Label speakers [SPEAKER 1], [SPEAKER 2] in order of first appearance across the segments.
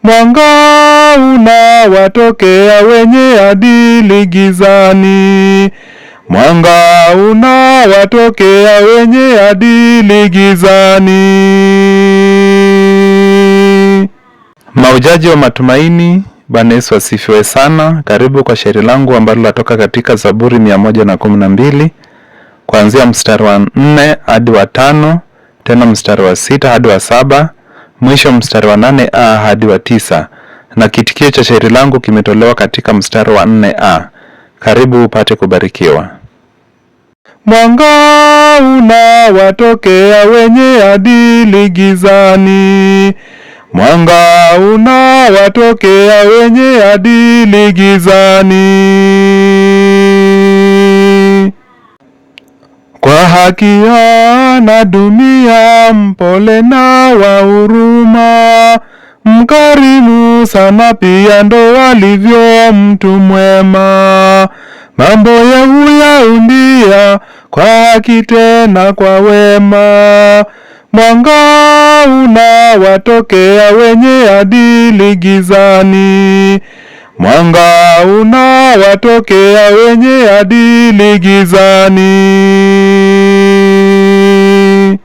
[SPEAKER 1] Mwanga unawatokea wenye adili gizani. Mwanga unawatokea wenye adili gizani. Maujaji wa matumaini, Bwana Yesu asifiwe sana. Karibu kwa shairi langu ambalo latoka katika Zaburi 112 kuanzia mstari wa 4 hadi wa 5, tena mstari wa 6 hadi wa 7, mwisho mstari wa 8a hadi wa 9, na kitikio cha shairi langu kimetolewa katika mstari wa 4a. Karibu upate kubarikiwa. Mwanga unawatokea wenye adili gizani. Mwanga unawatokea wenye adili gizani. Kwa haki anadumia, mpole na wa huruma, mkarimu sana pia ndo alivyo mtu mwema. Mambo ya huyaundia kwa haki tena kwa wema. Mwanga unawatokea wenye adili gizani. Mwanga unawatokea wenye adili gizani.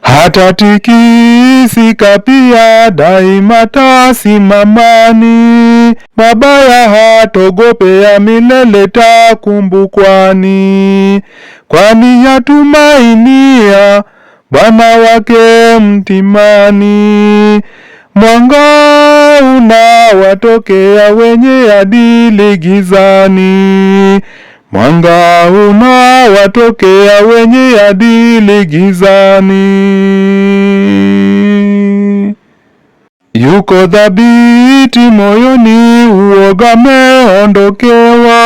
[SPEAKER 1] Hata tikisika pia daima tasimamani. Mabaya hatogopea milele takumbukwani. Kwani yatumainia Bwana wake mtimani. Mwanga unawatokea wenye adili gizani. Mwanga unawatokea wenye adili gizani. Yuko dhabiti moyoni, uoga ameondokewa.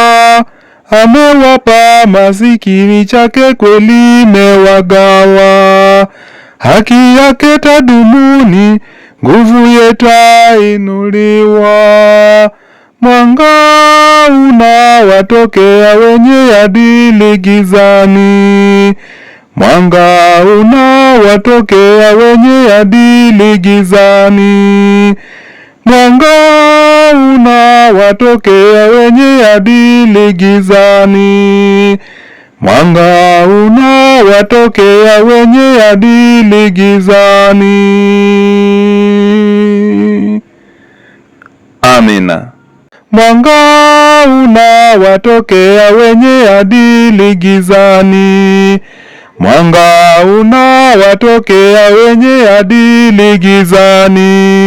[SPEAKER 1] Amewapa masikini chake kweli mewagawa. Haki yake tadumuni, nguvu yetainuliwa. Mwanga unawatokea wenye adili gizani. Mwanga unawatokea wenye adili gizani. Mwanga unawatokea wenye adili gizani. Mwanga unawatokea wenye adili gizani. Amina. Mwanga unawatokea wenye adili gizani. Mwanga unawatokea wenye adili gizani.